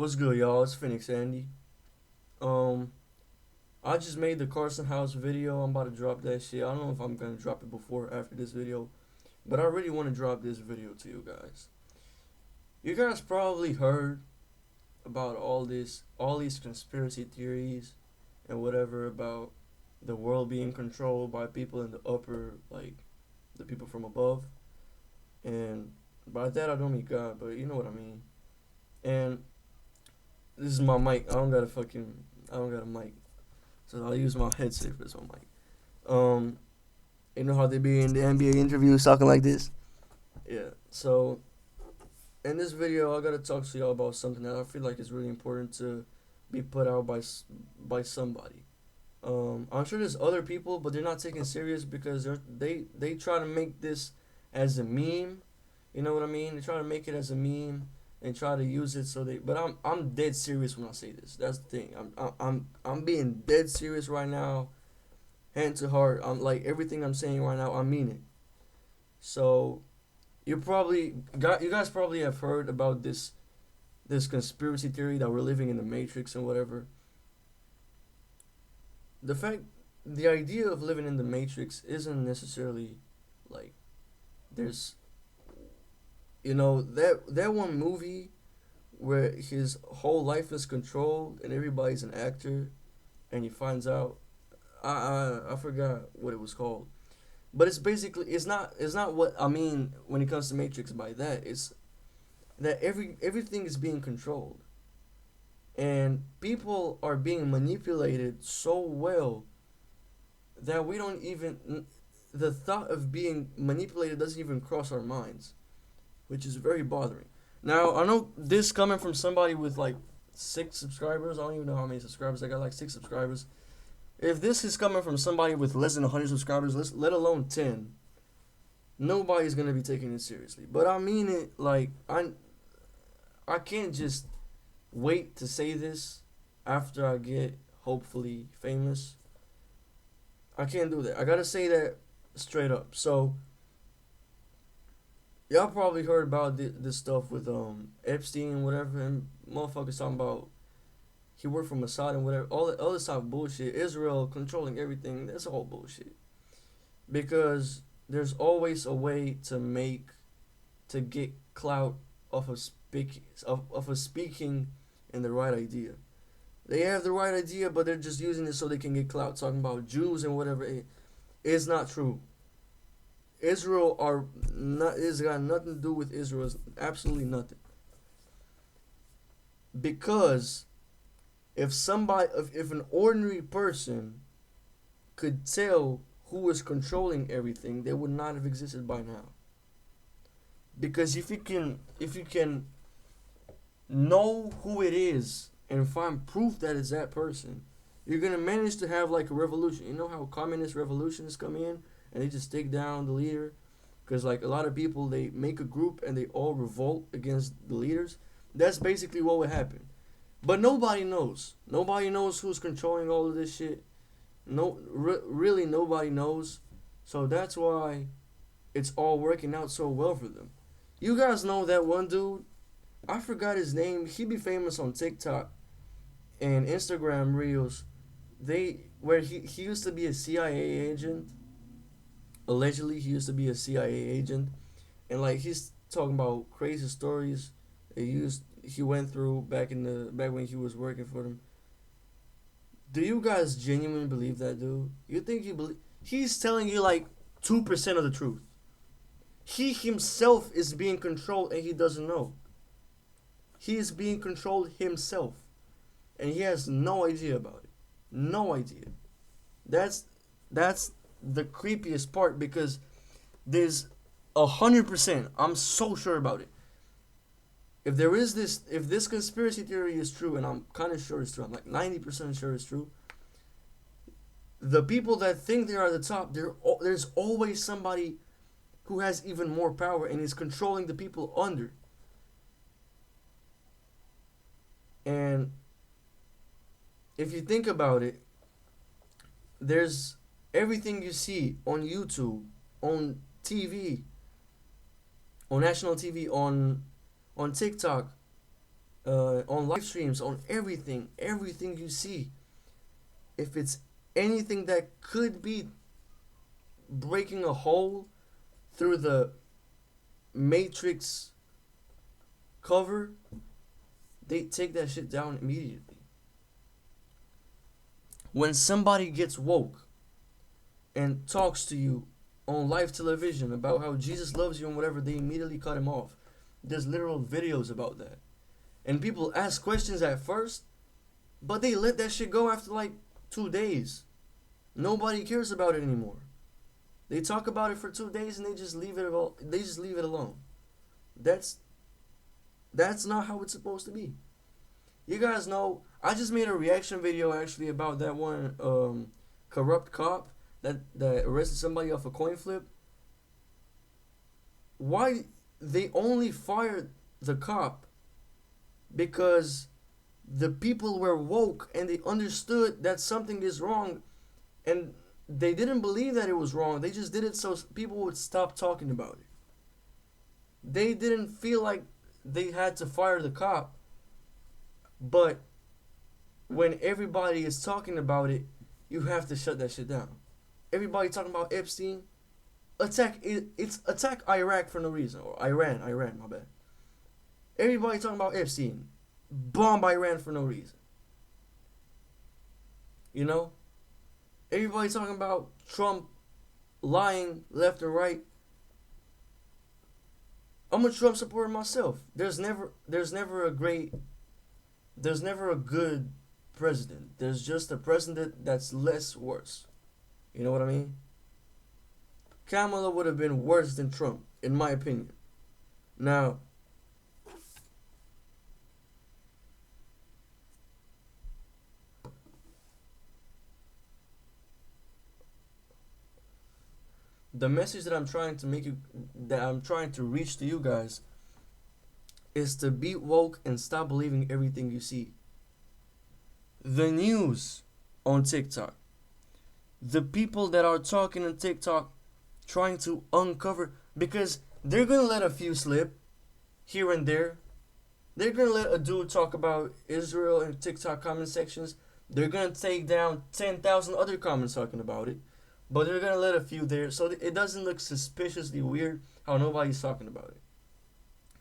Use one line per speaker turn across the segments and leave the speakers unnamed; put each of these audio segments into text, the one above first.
What's good, y'all? It's Phoenix Andy. Um, I just made the Carson House video. I'm about to drop that shit. I don't know if I'm gonna drop it before or after this video, but I really want to drop this video to you guys. You guys probably heard about all these conspiracy theories and whatever about the world being controlled by people in the upper, like the people from above. And by that I don't mean God, but you know what I mean. And this is my mic. I don't got a mic. So I'll use my headset for this one mic. Um, you know how they be in the NBA interviews talking like this? Yeah. So in this video, I gotta talk to y'all about something that I feel like is really important to be put out by somebody. I'm sure there's other people, but they're not taken serious because they try to make this as a meme. You know what I mean? They try to make it as a meme and try to use it so they. But I'm dead serious when I say this. That's the thing. I'm being dead serious right now, hand to heart. I'm like everything I'm saying right now. I mean it. So you guys probably have heard about this conspiracy theory that we're living in the Matrix and whatever. The fact, the idea of living in the Matrix isn't necessarily like there's that one movie where his whole life is controlled and everybody's an actor and he finds out I forgot what it was called. But it's basically it's not what I mean when it comes to Matrix by that. It's that everything is being controlled and people are being manipulated so well that we don't even the thought of being manipulated doesn't even cross our minds, which is very bothering. Now I know this coming from somebody with like 6 subscribers. I don't even know how many subscribers I got. Like 6 subscribers. If this is coming from somebody with less than 100 subscribers, let alone 10, nobody's gonna be taking it seriously. But I mean it. Like I can't just wait to say this after I get hopefully famous. I can't do that. I gotta say that straight up. So y'all probably heard about this stuff with Epstein and whatever, and motherfuckers talking about he worked for Mossad and whatever. All this type of bullshit. Israel controlling everything. That's all bullshit. Because there's always a way to get clout off of speaking in the right idea. They have the right idea, but they're just using it so they can get clout. Talking about Jews and whatever. It's not true. Israel are not. It's got nothing to do with Israel. It's absolutely nothing. Because if an ordinary person could tell who was controlling everything, they would not have existed by now. Because if you can know who it is and find proof that it's that person, you're gonna manage to have like a revolution. You know how communist revolutions come in and they just take down the leader, because like a lot of people they make a group and they all revolt against the leaders. That's basically what would happen. But nobody knows. Nobody knows who's controlling all of this shit. No, really nobody knows. So that's why it's all working out so well for them. You guys know that one dude? I forgot his name. He be famous on TikTok and Instagram Reels. He used to be a CIA agent. Allegedly, he used to be a CIA agent, and like he's talking about crazy stories he went through back when he was working for them. Do you guys genuinely believe that dude? You think he's telling you like 2% of the truth? He himself is being controlled and he doesn't know. He is being controlled himself, and he has no idea about it. No idea. That's that's the creepiest part because there's 100%. I'm so sure about it. If this conspiracy theory is true, and I'm kind of sure it's true, I'm like 90% sure it's true. The people that think they are at the top, there's always somebody who has even more power and is controlling the people under. And if you think about it, there's everything you see on YouTube, on TV, on national TV, on TikTok. on live streams, on everything you see, if it's anything that could be breaking a hole through the Matrix cover, they take that shit down immediately. When somebody gets woke and talks to you on live television about how Jesus loves you and whatever, they immediately cut him off. There's literal videos about that. And people ask questions at first, but they let that shit go after like 2 days. Nobody cares about it anymore. They talk about it for 2 days and they just leave it alone. That's not how it's supposed to be. You guys know, I just made a reaction video actually about that one corrupt cop that arrested somebody off a coin flip. Why they only fired the cop because the people were woke and they understood that something is wrong, and they didn't believe that it was wrong. They just did it so people would stop talking about it. They didn't feel like they had to fire the cop, but when everybody is talking about it, you have to shut that shit down. Everybody talking about Epstein, attack Iraq for no reason, or Iran, my bad. Everybody talking about Epstein, bomb Iran for no reason. You know, everybody talking about Trump lying left and right. I'm a Trump supporter myself. There's never a good president. There's just a president that's less worse. You know what I mean? Kamala would have been worse than Trump, in my opinion. Now, the message that I'm trying to reach to you guys is to be woke and stop believing everything you see. The news on TikTok, the people that are talking on TikTok, trying to uncover, because they're gonna let a few slip here and there. They're gonna let a dude talk about Israel in TikTok comment sections. They're gonna take down 10,000 other comments talking about it, but they're gonna let a few there so it doesn't look suspiciously weird how nobody's talking about it.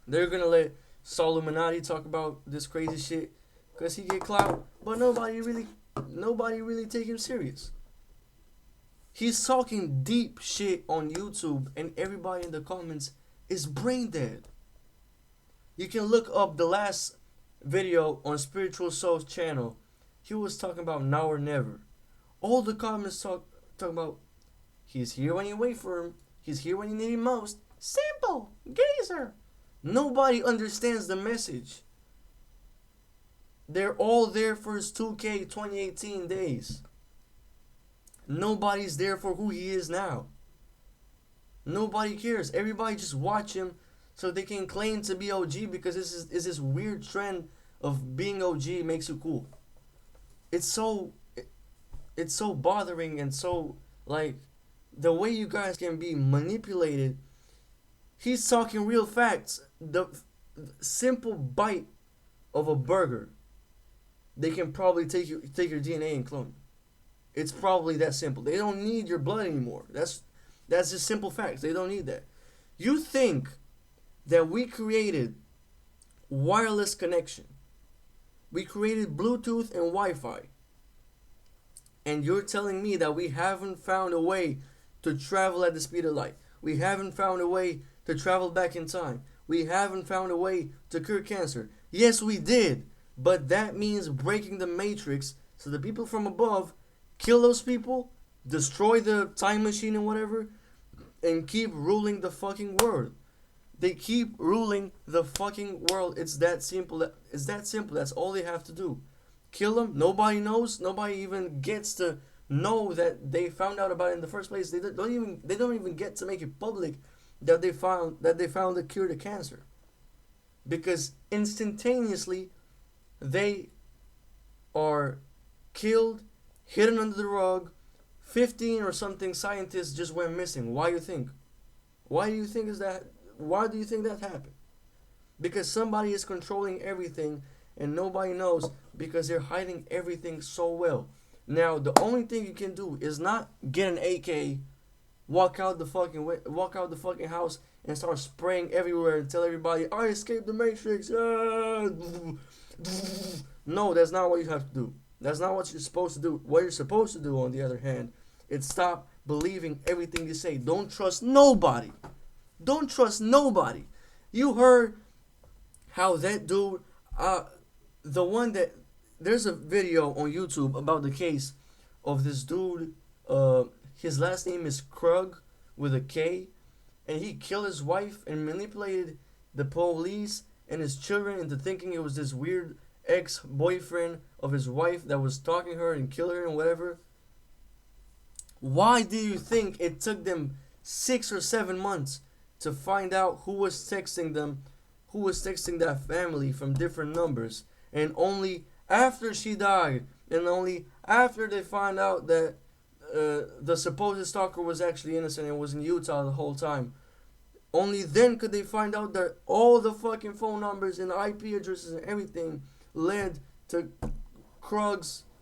They're gonna let Solomonati talk about this crazy shit because he get clout, but nobody really take him serious. He's talking deep shit on YouTube and everybody in the comments is brain dead. You can look up the last video on Spiritual Soul's channel. He was talking about now or never. All the comments talking about he's here when you wait for him. He's here when you need him most. Simple. Gazer. Nobody understands the message. They're all there for his 2K 2018 days. Nobody's there for who he is now. Nobody cares. Everybody just watch him so they can claim to be OG because this is this weird trend of being OG makes you cool. It's so bothering and so like the way you guys can be manipulated. He's talking real facts. The simple bite of a burger, they can probably take your DNA and clone you. It's probably that simple. They don't need your blood anymore. That's just simple facts. They don't need that. You think that we created wireless connection. We created Bluetooth and Wi-Fi. And you're telling me that we haven't found a way to travel at the speed of light. We haven't found a way to travel back in time. We haven't found a way to cure cancer. Yes, we did. But that means breaking the matrix so the people from above kill those people, destroy the time machine and whatever, and keep ruling the fucking world. They keep ruling the fucking world. It's that simple. That's all they have to do. Kill them. Nobody knows. Nobody even gets to know that they found out about it in the first place. They don't even get to make it public that they found the cure to cancer. Because instantaneously they are killed, hidden under the rug. 15 or something scientists just went missing. Why do you think? Why do you think that happened? because somebody is controlling everything and nobody knows because they're hiding everything so well. Now, the only thing you can do is not get an AK, walk out the fucking house and start spraying everywhere and tell everybody, "I escaped the Matrix." No, that's not what you have to do. That's not what you're supposed to do. What you're supposed to do, on the other hand, is stop believing everything you say. Don't trust nobody. Don't trust nobody. You heard how that dude, the one that, there's a video on YouTube about the case of this dude. His last name is Krug with a K, and he killed his wife and manipulated the police and his children into thinking it was this weird ex-boyfriend of his wife that was stalking her and killing her and whatever. Why do you think it took them 6 or 7 months to find out who was texting them, who was texting that family from different numbers? And only after she died, and only after they find out that the supposed stalker was actually innocent and was in Utah the whole time, only then could they find out that all the fucking phone numbers and IP addresses and everything led to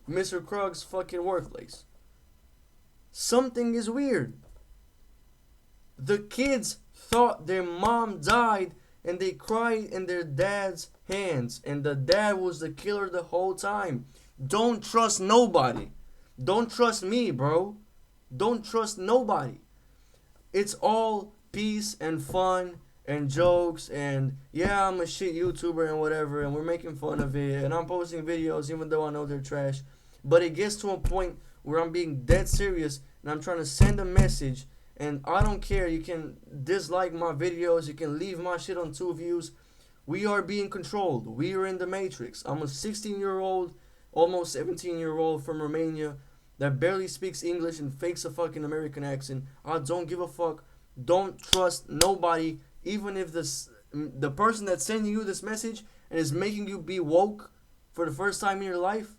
Mr. Krug's fucking workplace. Something is weird. The kids thought their mom died and they cried in their dad's hands, and the dad was the killer the whole time. Don't trust nobody. Don't trust me, bro. Don't trust nobody. It's all peace and fun and jokes and yeah, I'm a shit YouTuber and whatever, and we're making fun of it, and I'm posting videos even though I know they're trash. But it gets to a point where I'm being dead serious and I'm trying to send a message, and I don't care. You can dislike my videos, you can leave my shit on 2 views. We are being controlled. We are in the Matrix. I'm a 16-year-old, almost 17-year-old from Romania that barely speaks English and fakes a fucking American accent. I don't give a fuck. Don't trust nobody, even if the person that's sending you this message and is making you be woke for the first time in your life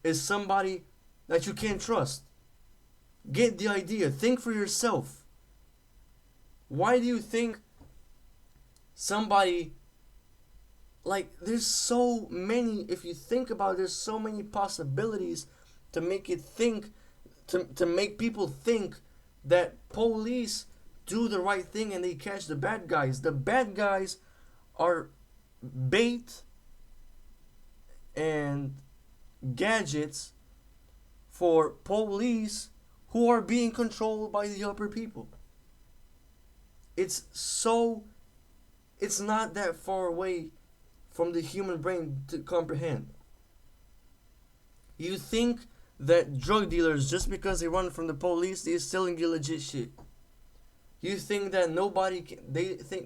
is somebody that you can't trust. Get the idea. Think for yourself. Why do you think somebody, like, there's so many, if you think about it, there's so many possibilities to make it think, to make people think that police do the right thing and they catch the bad guys. The bad guys are bait and gadgets for police who are being controlled by the upper people. It's not that far away from the human brain to comprehend. You think that drug dealers, just because they run from the police, they're selling you legit shit. You think that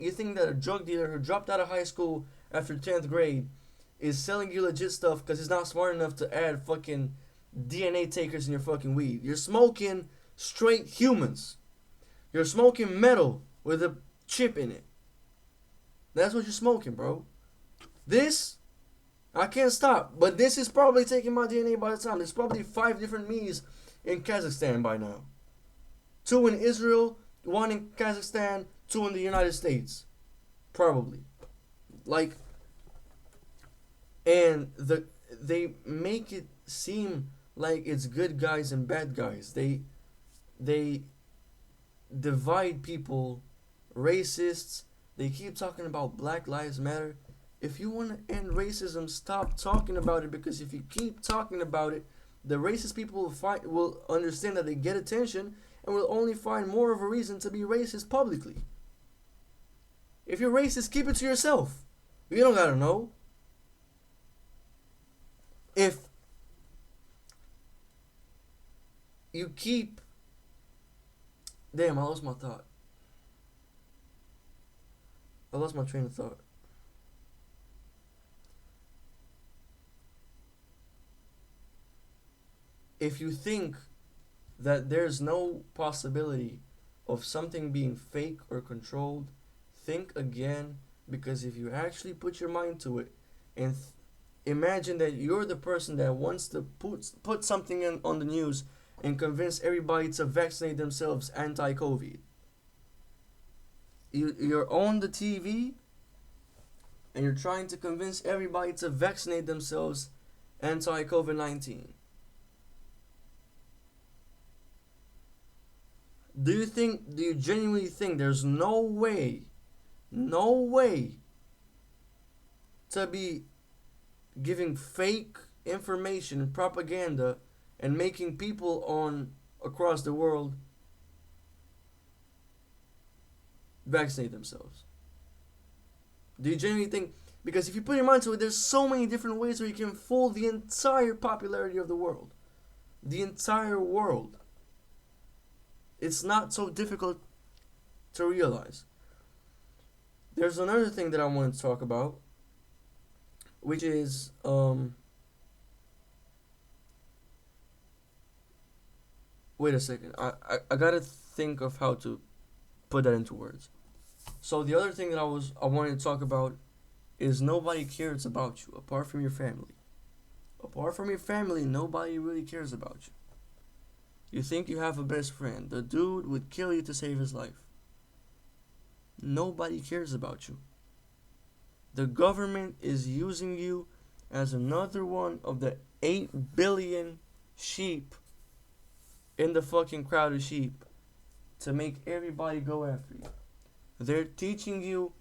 you think that a drug dealer who dropped out of high school after 10th grade is selling you legit stuff because he's not smart enough to add fucking DNA takers in your fucking weed. You're smoking straight humans. You're smoking metal with a chip in it. That's what you're smoking, bro. This, I can't stop. But this is probably taking my DNA by the time. There's probably 5 different me's in Kazakhstan by now. 2 in Israel, 1 in Kazakhstan, 2 in the United States. Probably. Like, and they make it seem like it's good guys and bad guys. They divide people, racists. They keep talking about Black Lives Matter. If you want to end racism, stop talking about it, because if you keep talking about it, the racist people will understand that they get attention and will only find more of a reason to be racist publicly. If you're racist, keep it to yourself. You don't gotta know. If you keep... Damn, I lost my thought. I lost my train of thought. If you think that there's no possibility of something being fake or controlled, think again, because if you actually put your mind to it and imagine that you're the person that wants to put something on the news and convince everybody to vaccinate themselves anti-COVID. You're on the TV and you're trying to convince everybody to vaccinate themselves anti-COVID-19. Do you genuinely think there's no way to be giving fake information and propaganda and making people on across the world vaccinate themselves? Do you genuinely think? Because if you put your mind to it, there's so many different ways where you can fool the entire popularity of the world. The entire world. It's not so difficult to realize. There's another thing that I want to talk about, which is wait a second. I gotta think of how to put that into words. So the other thing that I wanted to talk about is nobody cares about you apart from your family. Apart from your family, nobody really cares about you. You think you have a best friend. The dude would kill you to save his life. Nobody cares about you. The government is using you as another one of the 8 billion sheep in the fucking crowd of sheep to make everybody go after you. They're teaching you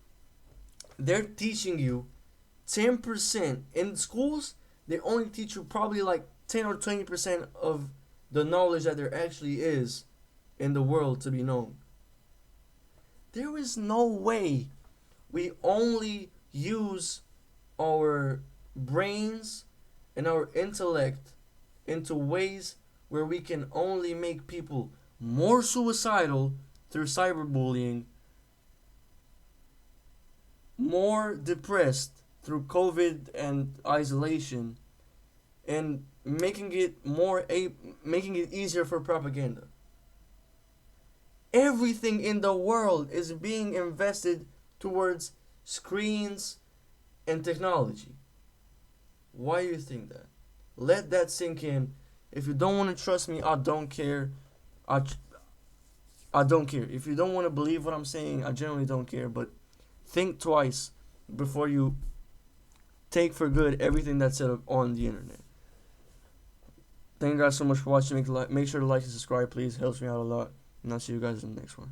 10% in schools. They only teach you probably like 10 or 20% of the knowledge that there actually is in the world to be known. There is no way we only use our brains and our intellect into ways where we can only make people more suicidal through cyberbullying, more depressed through COVID and isolation, and making it easier for propaganda. Everything in the world is being invested towards screens and technology. Why do you think that? Let that sink in. If you don't want to trust me, I don't care. I don't care. If you don't want to believe what I'm saying, I generally don't care. But think twice before you take for good everything that's said on the internet. Thank you guys so much for watching. Make sure to like and subscribe, please. Helps me out a lot. And I'll see you guys in the next one.